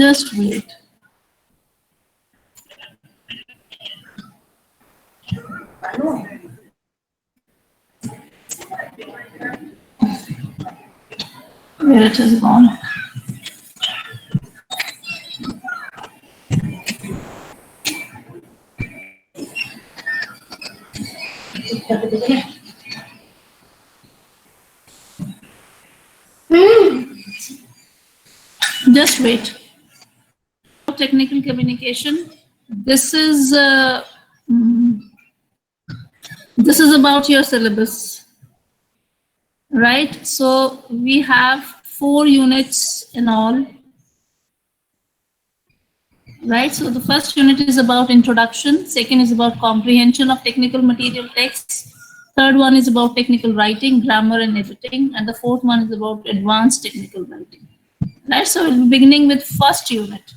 Just wait. Where it has gone. Just wait. Technical communication. This is about your syllabus, right? So we have 4 units in all, right? So the first unit is about introduction. Second is about comprehension of technical material texts. Third one is about technical writing, grammar and editing. And the fourth one is about advanced technical writing, right? So we'll be beginning with first unit,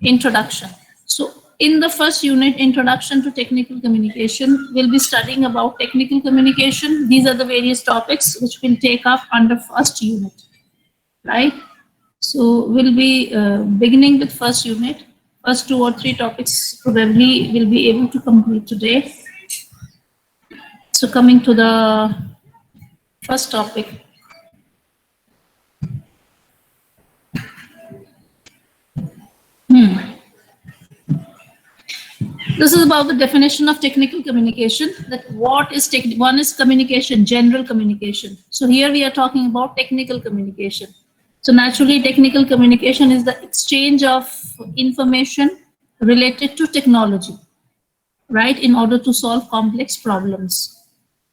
introduction. So in the first unit, introduction to technical communication, we'll be studying about technical communication. These are the various topics which we'll take up under first unit, right? So we'll be beginning with first unit. First 2 or 3 topics probably we'll be able to complete today. So coming to the first topic. This is about the definition of technical communication. That what is one is communication, general communication. So here we are talking about technical communication. So naturally, technical communication is the exchange of information related to technology, right, in order to solve complex problems,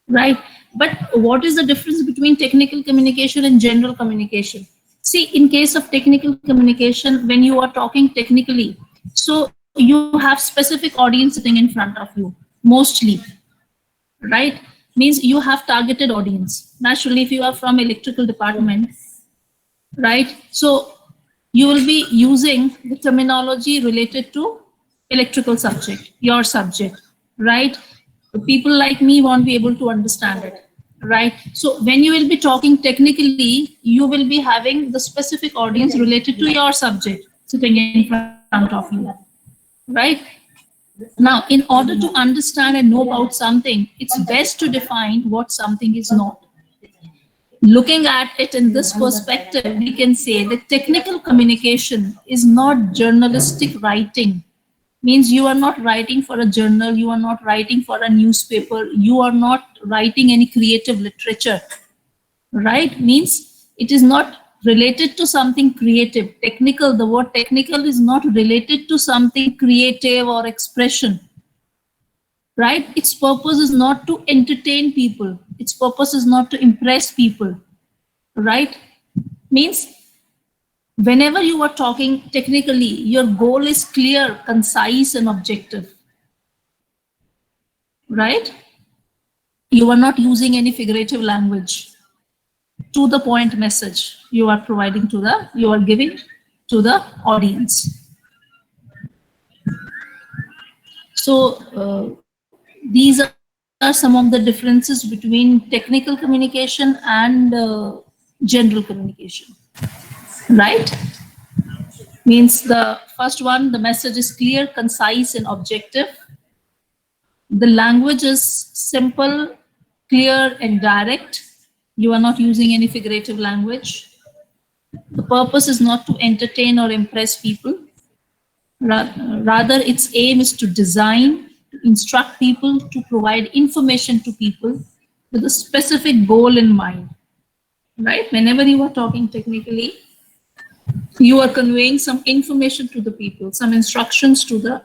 right? But what is the difference between technical communication and general communication? See, in case of technical communication, when you are talking technically, so you have specific audience sitting in front of you, mostly, right? Means you have targeted audience. Naturally, if you are from electrical department, right? So you will be using the terminology related to electrical subject, your subject, right? People like me won't be able to understand it, right? So when you will be talking technically, you will be having the specific audience related to your subject sitting in front of you, right? Now, in order to understand and know about something, it's best to define what something is not. Looking at it in this perspective, we can say that technical communication is not journalistic writing. Means you are not writing for a journal, you are not writing for a newspaper, you are not writing any creative literature, right? Means it is not related to something creative. Technical, the word technical is not related to something creative or expression, right? Its purpose is not to entertain people. Its purpose is not to impress people, right? Means whenever you are talking technically, your goal is clear, concise, and objective, right? You are not using any figurative language. To the point message you are providing to you are giving to the audience. So these are some of the differences between technical communication and general communication, right? Means the first one, the message is clear, concise, and objective. The language is simple, clear, and direct. You are not using any figurative language. The purpose is not to entertain or impress people. Rather, its aim is to design, to instruct people, to provide information to people with a specific goal in mind, right? Whenever you are talking technically, you are conveying some information to the people, some instructions to the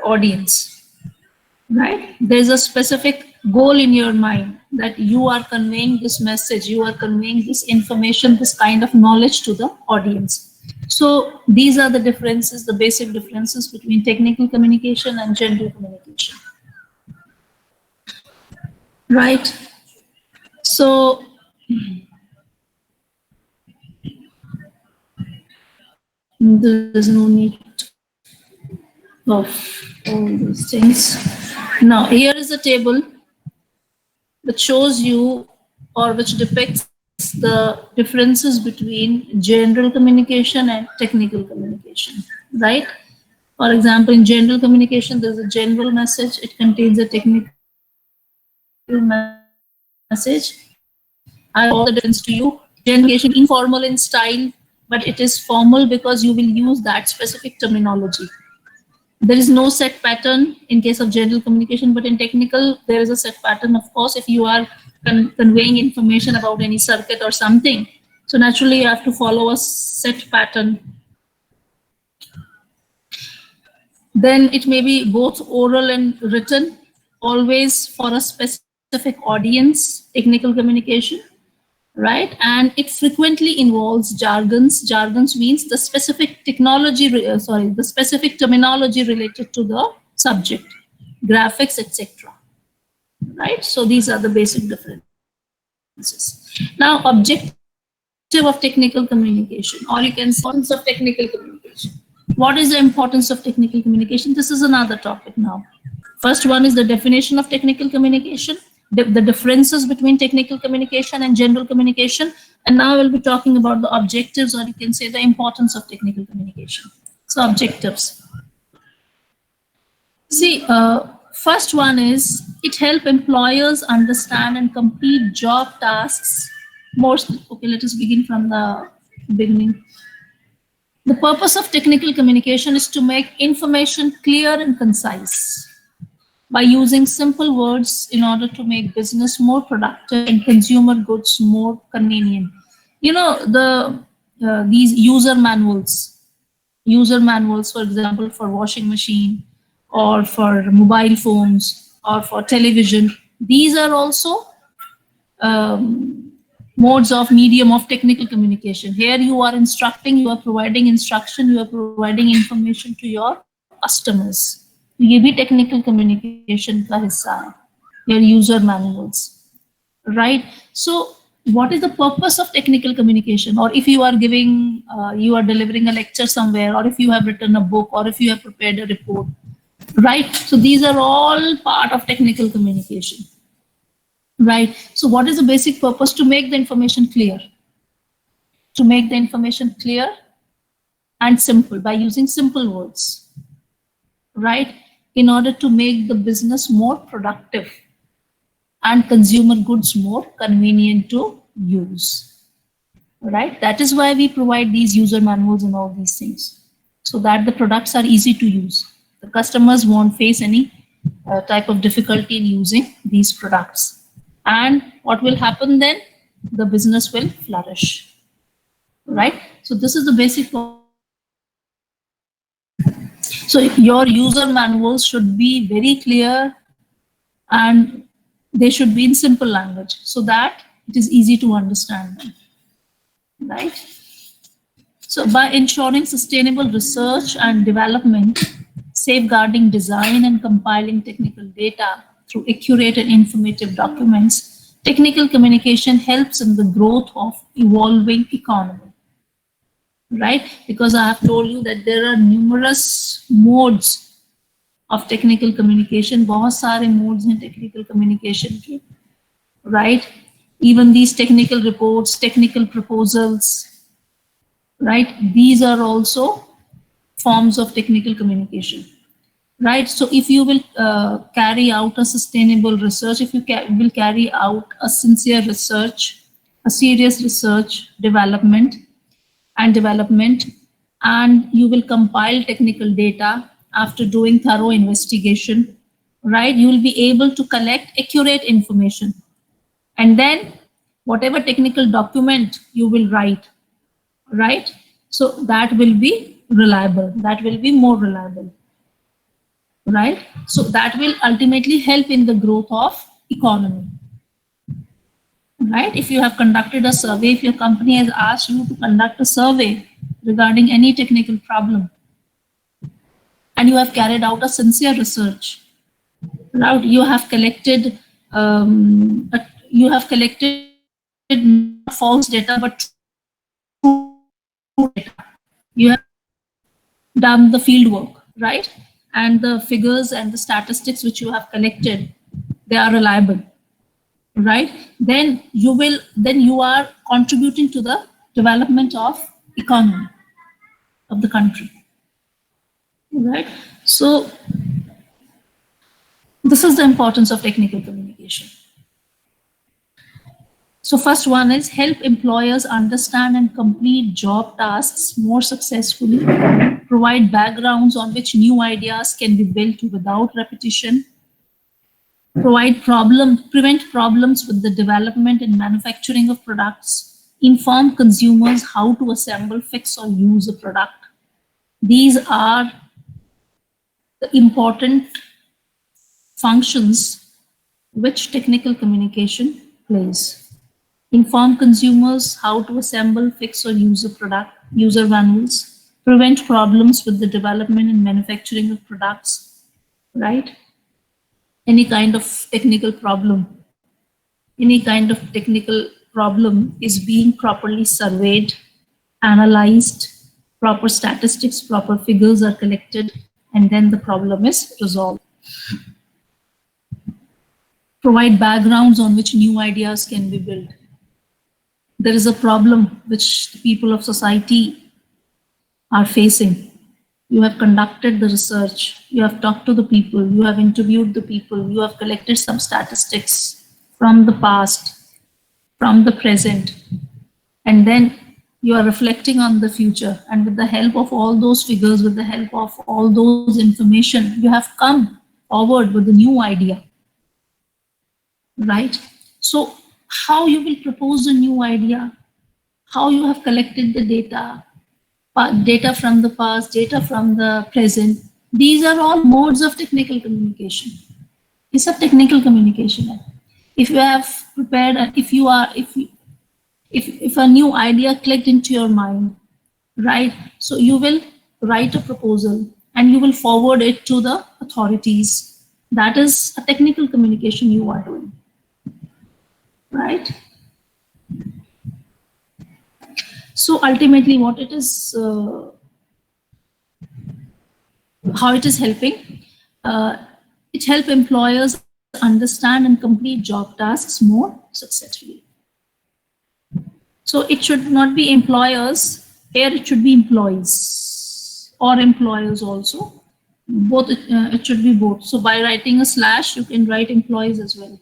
audience, right? There's a specific goal in your mind that you are conveying this message, you are conveying this information, this kind of knowledge to the audience. So these are the differences, the basic differences between technical communication and general communication, right? So there's no need of all these things. Now here is a table which shows you or which depicts the differences between general communication and technical communication, right? For example, in general communication, there's a general message. It contains a technical message. I will call the difference to you. General communication, informal in style, but it is formal because you will use that specific terminology. There is no set pattern in case of general communication, but in technical, there is a set pattern. Of course, if you are conveying information about any circuit or something, so naturally you have to follow a set pattern. Then it may be both oral and written, always for a specific audience, technical communication, right? And it frequently involves jargons. Jargons means the specific technology, the specific terminology related to the subject, graphics, etc. Right? So these are the basic differences. Now, objective of technical communication, or you can say importance of technical communication. What is the importance of technical communication? This is another topic now. First one is the definition of technical communication, the differences between technical communication and general communication. And now we'll be talking about the objectives, or you can say the importance of technical communication. So objectives. See, first one is it helps employers understand and complete job tasks more. Okay, let us begin from the beginning. The purpose of technical communication is to make information clear and concise by using simple words in order to make business more productive and consumer goods more convenient. You know, these user manuals, for example, for washing machine or for mobile phones or for television, these are also modes of medium of technical communication. Here you are instructing, you are providing instruction, you are providing information to your customers. ये भी technical communication का हिस्सा है, your user manuals, right? So what is the purpose of technical communication? Or if you are giving, you are delivering a lecture somewhere, or if you have written a book, or if you have prepared a report, right? So these are all part of technical communication. Right. So what is the basic purpose? To make the information clear. To make the information clear and simple by using simple words. Right. In order to make the business more productive and consumer goods more convenient to use. Right. That is why we provide these user manuals and all these things, so that the products are easy to use. The customers won't face any type of difficulty in using these products. And what will happen then? The business will flourish, right? So this is the basic. So your user manuals should be very clear and they should be in simple language so that it is easy to understand them, right? So by ensuring sustainable research and development, safeguarding design and compiling technical data through accurate and informative documents, technical communication helps in the growth of evolving economy, right? Because I have told you that there are numerous modes of technical communication. बहुत सारे modes हैं technical communication के, right? Even these technical reports, technical proposals, right? These are also forms of technical communication. Right. So if you will carry out a sustainable research, if you will carry out a sincere research, a serious research development, and you will compile technical data after doing thorough investigation, right? You will be able to collect accurate information. And then whatever technical document you will write, right? So that will be reliable. That will be more reliable. Right? So that will ultimately help in the growth of economy. Right? If you have conducted a survey, if your company has asked you to conduct a survey regarding any technical problem, and you have carried out a sincere research, right? You have collected not false data but true data. You have done the field work, right? And the figures and the statistics which you have collected, they are reliable, right? Then you are contributing to the development of economy of the country, right? So this is the importance of technical communication. So first one is help employers understand and complete job tasks more successfully, provide backgrounds on which new ideas can be built without repetition, prevent problems with the development and manufacturing of products, inform consumers how to assemble, fix, or use a product. These are the important functions which technical communication plays. Inform consumers how to assemble, fix, or use a product, user manuals, prevent problems with the development and manufacturing of products, right? Any kind of technical problem is being properly surveyed, analyzed, proper statistics, proper figures are collected, and then the problem is resolved. Provide backgrounds on which new ideas can be built. There is a problem which the people of society are facing. You have conducted the research, you have talked to the people, you have interviewed the people, you have collected some statistics from the past, from the present, and then you are reflecting on the future. And with the help of all those figures, with the help of all those information, you have come forward with a new idea, right? So how you will propose a new idea, how you have collected the data from the past, data from the present, these are all modes of technical communication. It's a technical communication. If you have prepared, and if a new idea clicked into your mind, right? So you will write a proposal and you will forward it to the authorities. That is a technical communication you are doing, right? So ultimately what it is, how it is helping, it helps employers understand and complete job tasks more successfully. So it should not be employers, here it should be employees or employers also. Both, it should be both. So by writing a slash, you can write employees as well.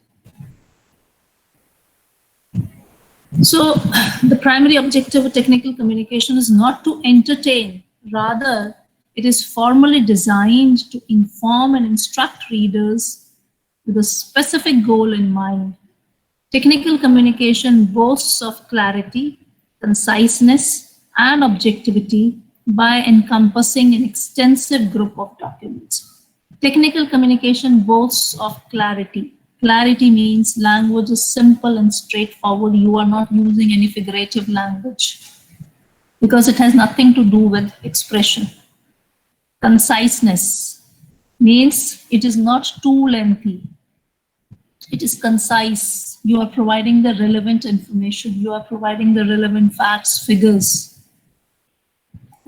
So the primary objective of technical communication is not to entertain, rather it is formally designed to inform and instruct readers with a specific goal in mind. Technical communication boasts of clarity, conciseness, and objectivity by encompassing an extensive group of documents. Technical communication boasts of clarity. Clarity means language is simple and straightforward. You are not using any figurative language because it has nothing to do with expression. Conciseness means it is not too lengthy. It is concise. You are providing the relevant information. You are providing the relevant facts, figures,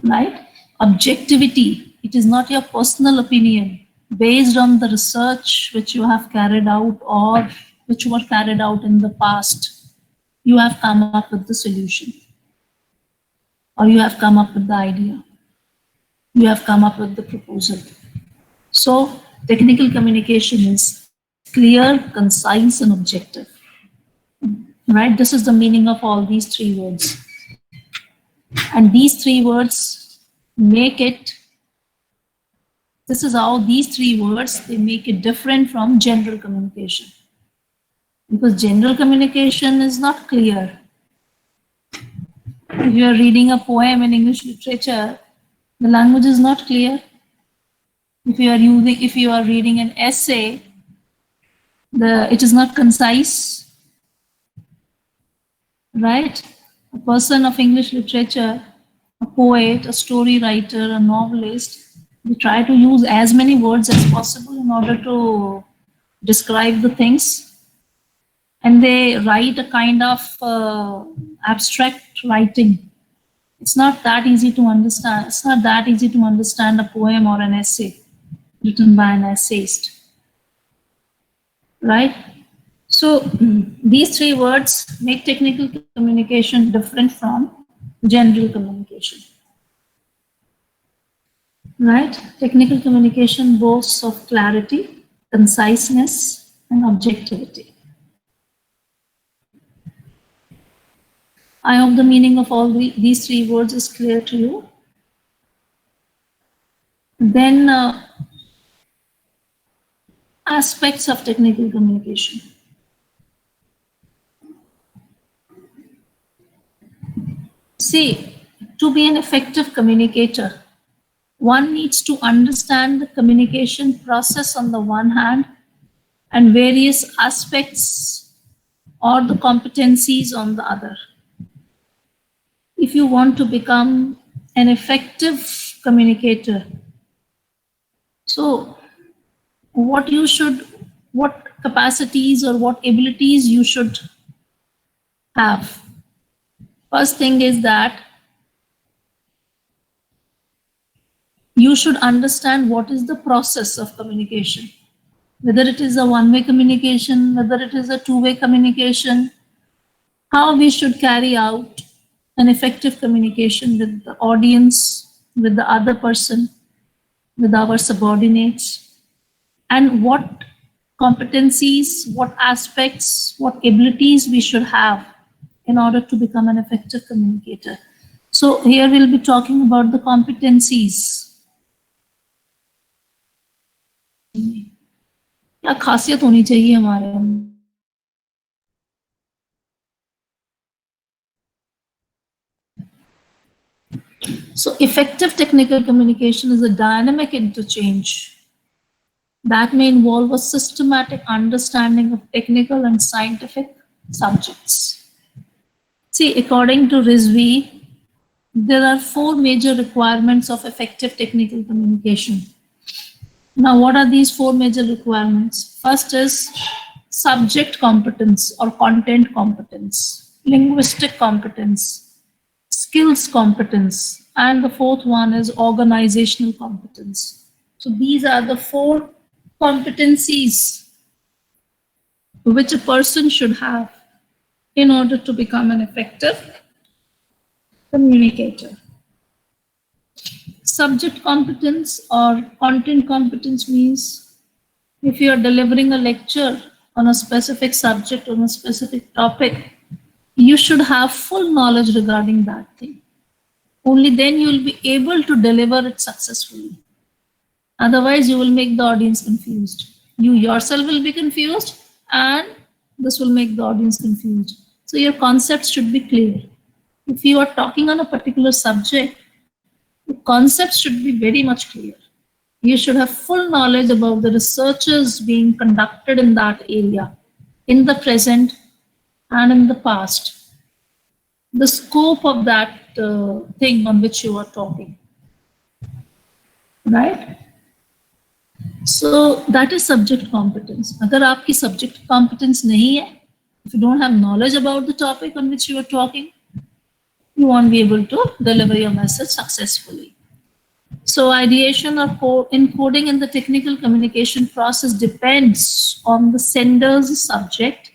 right? Objectivity. It is not your personal opinion based on the research which you have carried out or which were carried out in the past. You have come up with the solution, or you have come up with the idea. You have come up with the proposal. So technical communication is clear, concise, and objective, right? This is the meaning of all these three words. And these three words make it, this is how these three words, they make it different from general communication. Because general communication is not clear. If you are reading a poem in English literature, the language is not clear. If you are reading an essay, it is not concise, right? A person of English literature, a poet, a story writer, a novelist, they try to use as many words as possible in order to describe the things. And they write a kind of abstract writing. It's not that easy to understand. It's not that easy to understand a poem or an essay written by an essayist, right? So these three words make technical communication different from general communication. Right? Technical communication boasts of clarity, conciseness, and objectivity. I hope the meaning of all these three words is clear to you. Then aspects of technical communication. See, to be an effective communicator, one needs to understand the communication process on the one hand and various aspects or the competencies on the other. If you want to become an effective communicator, so what capacities or what abilities you should have. First thing is that you should understand what is the process of communication, whether it is a one-way communication, whether it is a two-way communication, how we should carry out an effective communication with the audience, with the other person, with our subordinates, and what competencies, what aspects, what abilities we should have in order to become an effective communicator. So here we'll be talking about the competencies. क्या खासियत होनी चाहिए हमारे अंदर? So effective technical communication is a dynamic interchange that may involve a systematic understanding of technical and scientific subjects. See, according to Rizvi, there are 4 major requirements of effective technical communication. Now, what are these 4 major requirements? First is subject competence or content competence, linguistic competence, skills competence, and the 4th one is organizational competence. So these are the 4 competencies which a person should have in order to become an effective communicator. Subject competence or content competence means if you are delivering a lecture on a specific subject, on a specific topic, you should have full knowledge regarding that thing. Only then you will be able to deliver it successfully. Otherwise, you will make the audience confused. You yourself will be confused and this will make the audience confused. So your concepts should be clear. If you are talking on a particular subject, the concepts should be very much clear. You should have full knowledge about the researches being conducted in that area, in the present and in the past, the scope of that thing on which you are talking, right? So that is subject competence. Agar aapki subject competence nahi hai, if you don't have knowledge about the topic on which you are talking, you won't be able to deliver your message successfully. So ideation or encoding in the technical communication process depends on the sender's subject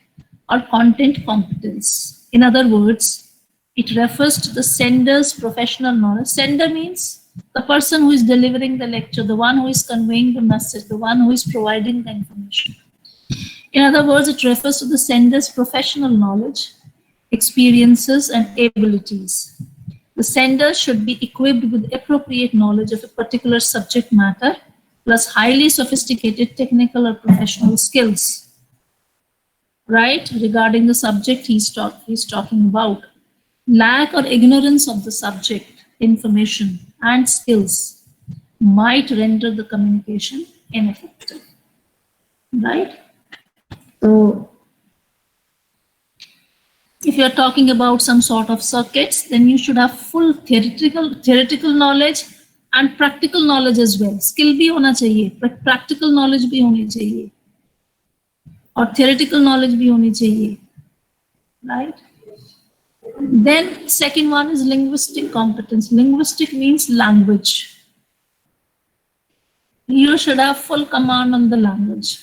or content competence. In other words, it refers to the sender's professional knowledge. Sender means the person who is delivering the lecture, the one who is conveying the message, the one who is providing the information. In other words, it refers to the sender's professional knowledge, experiences, and abilities. The sender should be equipped with appropriate knowledge of a particular subject matter, plus highly sophisticated technical or professional skills, right, regarding the subject he's talking about. Lack or ignorance of the subject, information, and skills might render the communication ineffective, right? So, if you're talking about some sort of circuits, then you should have full theoretical knowledge and practical knowledge as well. Skill bhi hona chahiye, but practical knowledge bhi honi chahiye, or theoretical knowledge bhi honi chahiye, right? Then second one is linguistic competence. Linguistic means language. You should have full command on the language.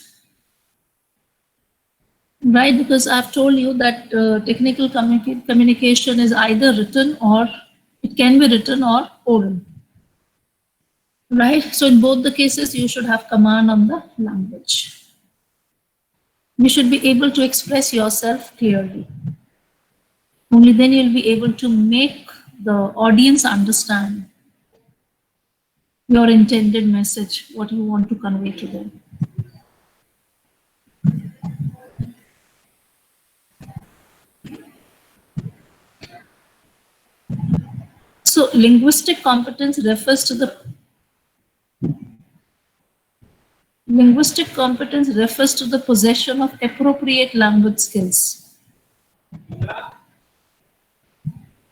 right? Because I've told you that technical communication is either written or it can be written or oral, right? So in both the cases, you should have command on the language. You should be able to express yourself clearly. Only then you'll be able to make the audience understand your intended message, what you want to convey to them. So linguistic competence refers to the possession of appropriate language skills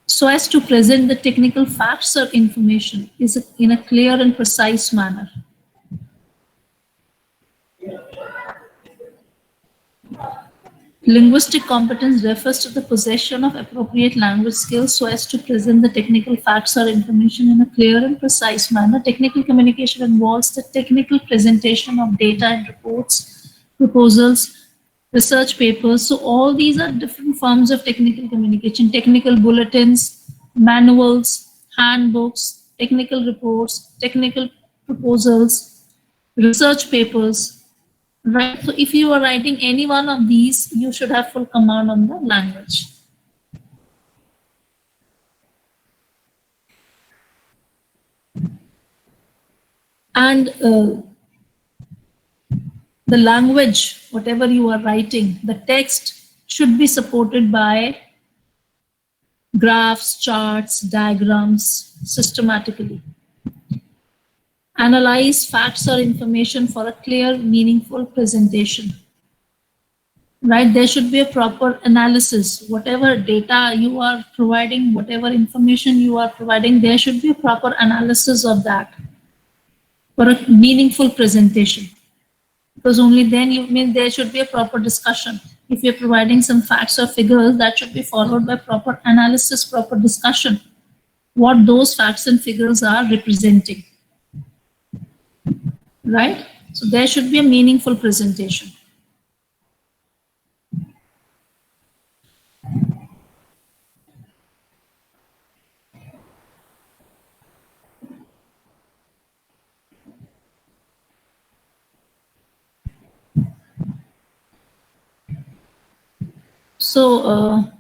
so as to present the technical facts or information in a clear and precise manner. Linguistic competence refers to the possession of appropriate language skills so as to present the technical facts or information in a clear and precise manner. Technical communication involves the technical presentation of data and reports, proposals, research papers. So all these are different forms of technical communication: technical bulletins, manuals, handbooks, technical reports, technical proposals, research papers. Right. So if you are writing any one of these, you should have full command on the language. And the language, whatever you are writing, the text should be supported by graphs, charts, diagrams systematically. Analyze facts or information for a clear, meaningful presentation. Right, there should be a proper analysis. Whatever data you are providing, whatever information you are providing, there should be a proper analysis of that for a meaningful presentation. Because only then you mean there should be a proper discussion. If you're providing some facts or figures, that should be followed by proper analysis, proper discussion, what those facts and figures are representing. Right? So there should be a meaningful presentation. So,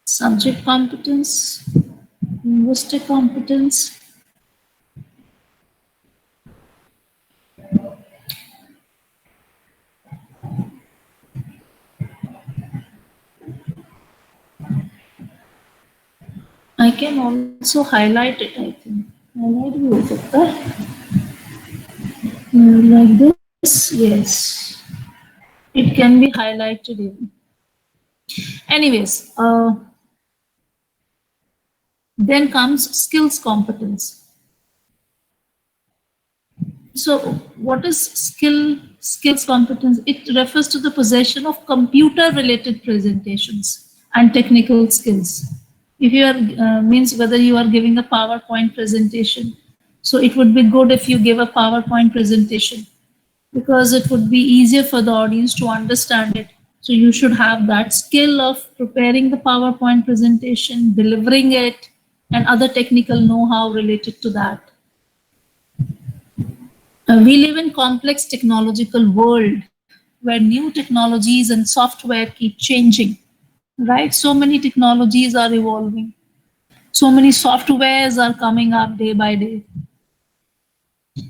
subject competence, linguistic competence. I can also highlight it, I think. Highlight भी हो सकता है. Like this, yes. It can be highlighted even. Anyways, then comes skills competence. So what is skills competence? It refers to the possession of computer related presentations and technical skills. If you are means whether you are giving a PowerPoint presentation, so it would be good if you give a PowerPoint presentation because it would be easier for the audience to understand it. So you should have that skill of preparing the PowerPoint presentation, delivering it, and other technical know-how related to that. We live in complex technological world where new technologies and software keep changing, right? So many technologies are evolving. So many softwares are coming up day by day.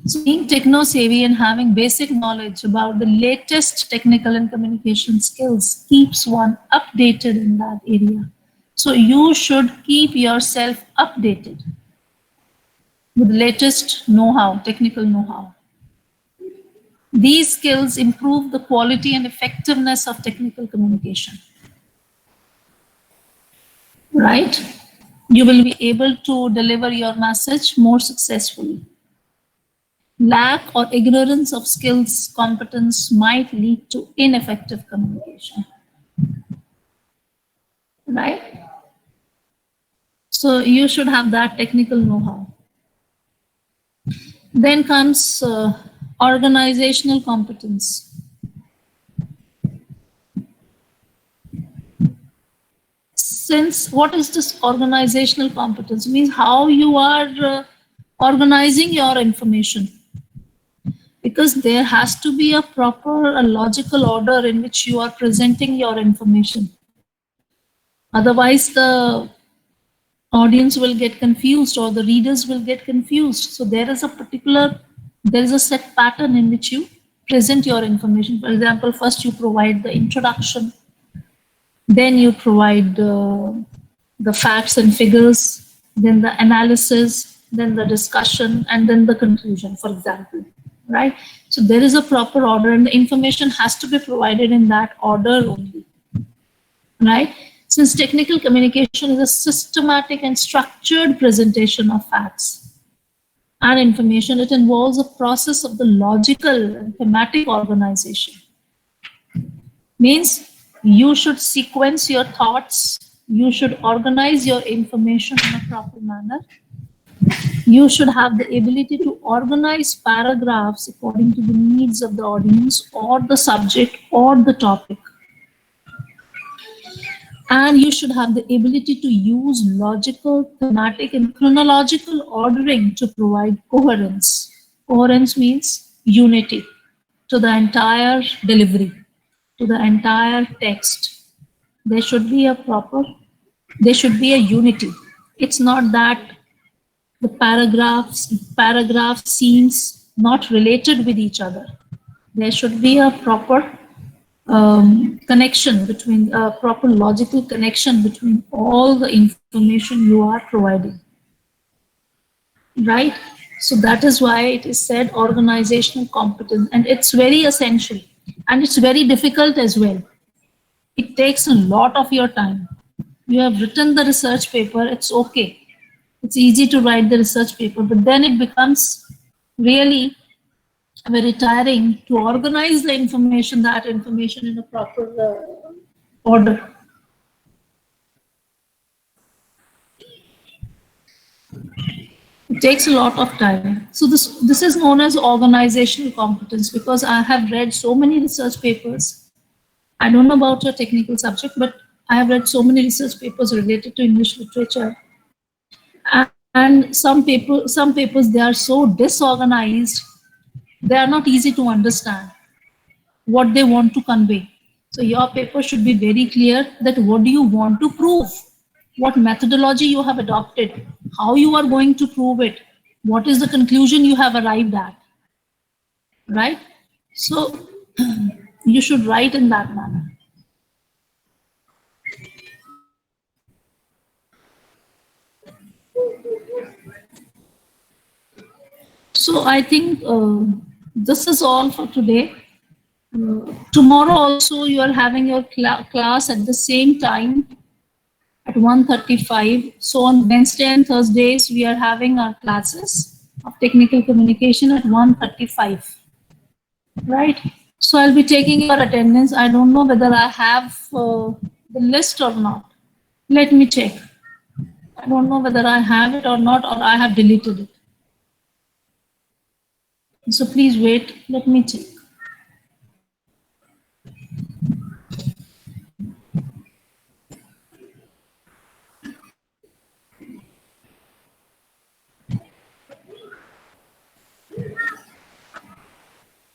So being techno-savvy and having basic knowledge about the latest technical and communication skills keeps one updated in that area. So you should keep yourself updated with the latest know-how, technical know-how. These skills improve the quality and effectiveness of technical communication. Right? You will be able to deliver your message more successfully. Lack or ignorance of skills, competence might lead to ineffective communication. Right? So you should have that technical know-how. Then comes organizational competence. since what is this organizational competence? Means how you are organizing your information. Because there has to be a proper, a logical order in which you are presenting your information. Otherwise, the audience will get confused or the readers will get confused. So there is a set pattern in which you present your information. For example, first you provide the introduction, then you provide the facts and figures, then the analysis, then the discussion, and then the conclusion, for example, right? So there is a proper order and the information has to be provided in that order only, right? Since technical communication is a systematic and structured presentation of facts and information, it involves a process of the logical and thematic organization. Means you should sequence your thoughts, you should organize your information in a proper manner. You should have the ability to organize paragraphs according to the needs of the audience or the subject or the topic. And you should have the ability to use logical, thematic, and chronological ordering to provide coherence. Coherence means unity to the entire delivery, to the entire text. There should be a unity. It's not that the paragraph seems not related with each other. There should be a proper connection between a proper logical connection between all the information you are providing, right? So that is why it is said organizational competence, and it's very essential and it's very difficult as well. It takes a lot of your time. You have written the research paper, it's okay. It's easy to write the research paper, but then it becomes really very tiring to organize the information, that information in a proper order. It takes a lot of time. So this is known as organizational competence, because I have read so many research papers. I don't know about your technical subject, but I have read so many research papers related to English literature. And some papers, they are so disorganized, they are not easy to understand what they want to convey. So your paper should be very clear that what do you want to prove, what methodology you have adopted, how you are going to prove it, what is the conclusion you have arrived at, right? So you should write in that manner. So I think this is all for today. Tomorrow also you are having your class at the same time at 1:35. So on Wednesday and Thursdays we are having our classes of technical communication at 1:35, right? So I'll be taking your attendance. I don't know whether I have the list or not. Let me check. I don't know whether I have it or not, or I have deleted it. So please wait, let me check.